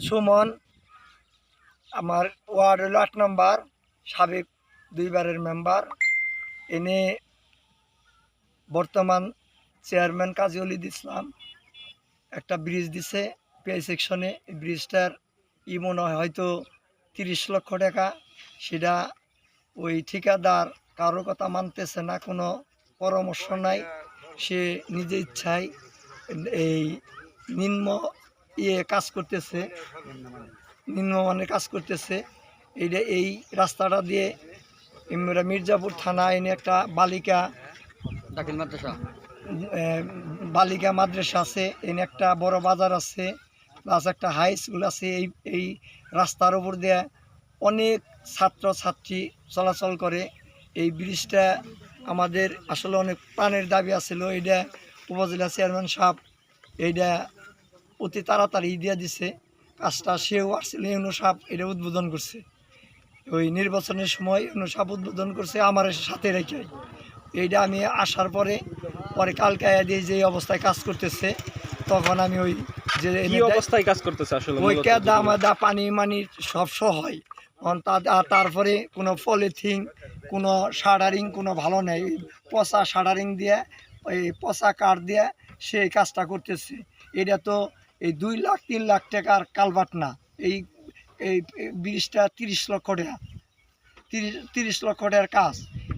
সুমন, আমার ওয়ার্ড হলো 8 নম্বর, সাবেক 2 বারের মেম্বার। এনে বর্তমান চেয়ারম্যান কাজী অলিদ ইসলাম একটা ব্রিজ দিছে পিআই সেকশনে। এই ব্রিজটার মনে হয় হয়তো 30 লক্ষ টাকা। সেটা ওই ঠিকাদার কারোর কথা মানতেছে না, কোনো পরামর্শ নাই। সে নিজে ইচ্ছায় এই নিম্ন কাজ করতেছে, নিম্নমানের কাজ করতেছে। এই রাস্তাটা দিয়ে মির্জাপুর থানা এনে একটা বালিকা মাদ্রাসা আছে, এনে একটা বড় বাজার আছে, প্লাস একটা হাই স্কুল আছে। এই রাস্তার উপর দিয়ে অনেক ছাত্র ছাত্রী চলাচল করে। এই ব্রিজটা আমাদের আসলে অনেক প্রাণের দাবি আছিল। এইটা উপজেলা চেয়ারম্যান সাহেব এইটা অতি তাড়াতাড়ি দিয়ে দিছে কাজটা। সেও আসছিল, ইউনু সাহেব এটা উদ্বোধন করছে। ওই নির্বাচনের সময় ইউনু সাহেব উদ্বোধন করছে আমার সাথে রেখে। এইটা আমি আসার পরে কালকে দিয়ে যে অবস্থায় কাজ করতেছে, তখন আমি ওই যে অবস্থায় কাজ করতেছে আসলে ওই কেদা মাদা পানি মানি সব হয়। তারপরে কোনো পলিথিন, কোনো শাটারিং কোনো ভালো নেই, পচা শাটারিং দিয়ে, ওই পচা কাঠ দিয়ে সেই কাজটা করতেছে। এটা তো এই 2 লাখ 3 লাখ টাকার কালভার্ট না, এই এই ব্রিজটা 30 লক্ষ টাকা, 30 লক্ষ টাকার কাজ।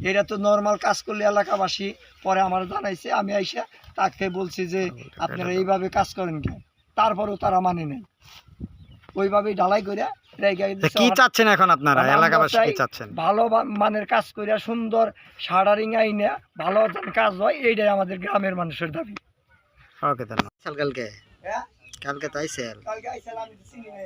এটা তো নর্মাল কাজ করলে এলাকাবাসী পরে আমার জানাইছে, আমি আইসা তাকে বলছি যে আপনারা এইভাবে কাজ করেন কেন, তারপরেও তারা মানে নেই। ওইভাবেই ঢালাই করে কি চাচ্ছেন এখন আপনারা এলাকাবাসী, কি চাচ্ছেন? ভালো মানের কাজ করে সুন্দর শাটারিং আইনে ভালো কাজ হয়, এইটাই আমাদের গ্রামের মানুষের দাবি। ওকে, ধন্যবাদ। কালকে তো আইছেন। আমি চিনি নাই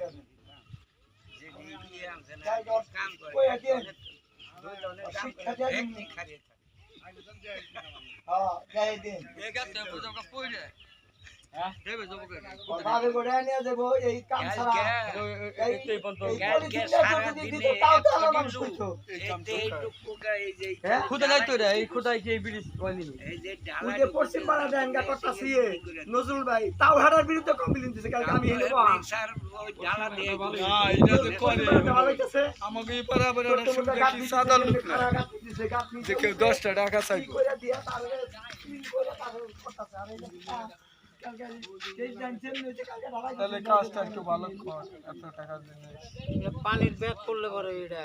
নজরুল ভাই তাও হারার বিরুদ্ধে কমপ্লেন দিছে। কালকে আমি আমাকে 10টা টাকা চাইবো। তাহলে কাজটা একটু ভালো কর, এত টাকা জিনিস পানির ব্যাগ করলে পরে এটা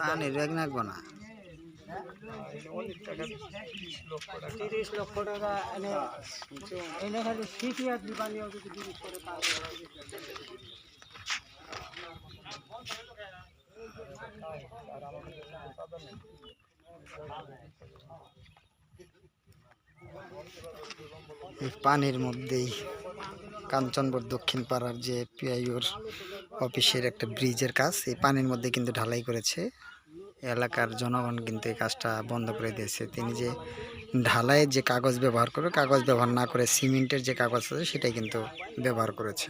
পানির ব্যাগ লাগবো না। 30 লক্ষ টাকা এনে খালি সিটি আর দিবানিও যদি জিনিস করে পানির মধ্যেই কাঞ্চনপুর দক্ষিণ পাড়ার যে পিআইওর অফিসের একটা ব্রিজের কাজ, এই পানির মধ্যে কিন্তু ঢালাই করেছে। এলাকার জনগণ কিন্তু এই কাজটা বন্ধ করে দিয়েছে। তিনি যে ঢালাইয়ের যে কাগজ ব্যবহার করবে, কাগজ ব্যবহার না করে সিমেন্টের যে কাগজ আছে সেটাই কিন্তু ব্যবহার করেছে।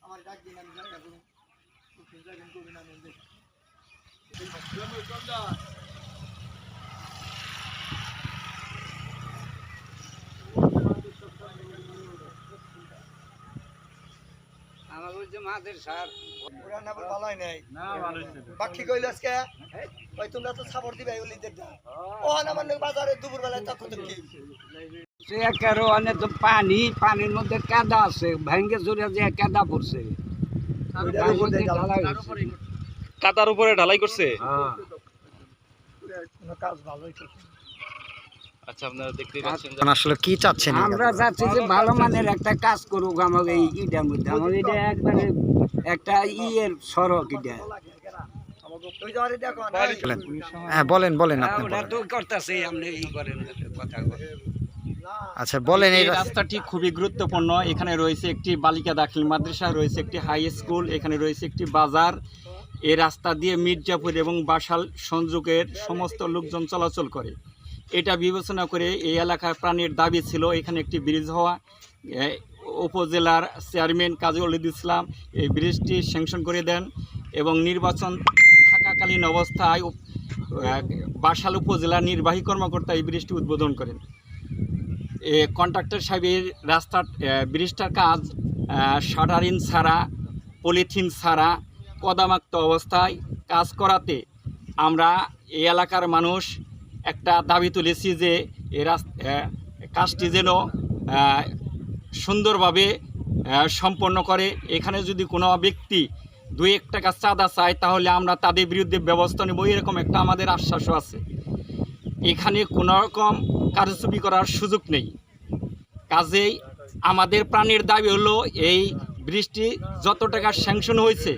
আমার ডাক দিন আমি জায়গা করুন। আমার বলছে মাদের সার পুরা না ভালো হয় নাই না, ভালো হইছে। বাকি কইল আজকে ওই তোমরা তো সাপোর্ট দিবে ওলিদের দা। ও না মানে বাজারে দুপুর বেলায় তখন তো কি সে একারো অনেক তো পানির মধ্যে কাদা আছে, ভেঙ্গে জোরে যে কাদা পড়ছে, কাদার উপরে ঢালাই করছে। কাজ ভালোই করছে। আচ্ছা, আপনারা দেখতে পাচ্ছেন আসলে কি চাচ্ছেন? আমরা চাচ্ছি যে ভালো মানের একটা কাজ করুক আমাদের এই ইটার মধ্যে। আমার এটা একবারে একটা সড়ক এটা। হ্যাঁ, বলেন আপনি ওটা তো করতেছে, আপনি এই করেন কথা। আচ্ছা বলেন। এই রাস্তাটি খুবই গুরুত্বপূর্ণ। এখানে রয়েছে একটি বালিকা দাখিল মাদ্রাসা, রয়েছে একটি হাই স্কুল, এখানে রয়েছে একটি বাজার। এই রাস্তা দিয়ে মির্জাপুর এবং বাসাল সংযোগের সমস্ত লোকজন চলাচল করে। এটা বিবেচনা করে এই এলাকার প্রাণীর দাবি ছিল এখানে একটি ব্রিজ হওয়া। উপজেলার চেয়ারম্যান কাজী ওলিদ ইসলাম এই ব্রিজটি স্যাংশন করে দেন এবং নির্বাচন থাকাকালীন অবস্থায় বাসাল উপজেলার নির্বাহী কর্মকর্তা এই ব্রিজটি উদ্বোধন করেন। কন্ট্রাক্টর সাহেবের ব্রিজটার কাজ শাটারিং ছাড়া, পলিথিন ছাড়া, কদামাক্ত অবস্থায় কাজ করাতে আমরা এই এলাকার মানুষ একটা দাবি তুলেছি যে কাজটি যেন সুন্দরভাবে সম্পন্ন করে। এখানে যদি কোনো ব্যক্তি 2-1 টাকা চাঁদা চায় তাহলে আমরা তাদের বিরুদ্ধে ব্যবস্থা নেব, এরকম একটা আমাদের আশ্বাসও আছে। এখানে কোনো রকম কারচুপি করার সুযোগ নেই। কাজেই আমাদের প্রাণের দাবি হলো এই ব্রিজটি যত টাকা স্যাংশন হয়েছে,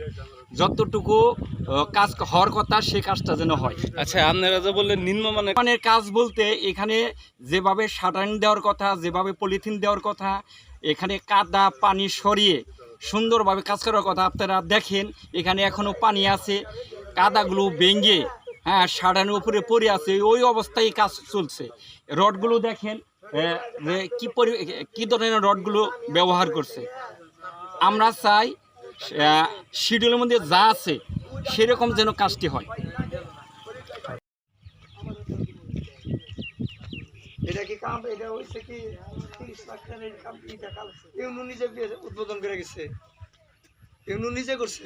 যতটুকু কাজ হওয়ার কথা সে কাজটা যেন হয়। আচ্ছা, আপনারা যে বললেন নিম্নমানের কাজ বলতে এখানে যেভাবে শাটারিং দেওয়ার কথা, যেভাবে পলিথিন দেওয়ার কথা, এখানে কাদা পানি সরিয়ে সুন্দরভাবে কাজ করার কথা। আপনারা দেখেন এখানে এখনও পানি আছে, কাদাগুলো ভেঙে শাটারিং উপরে পড়ে আছে, ওই অবস্থায় কাজ চলছে। রডগুলো দেখেন যে কী ধরনের রডগুলো ব্যবহার করছে। আমরা চাই শিডিউলের মধ্যে যা আছে সেরকম যেন কাজটি হয়। এটা কি কাম, এটা হইছে কি 30 লাখ টাকার কাম, এটা কাম ইউনু নিজে উদ্বোধন করে গেছে, ইউনু নিজে করছে।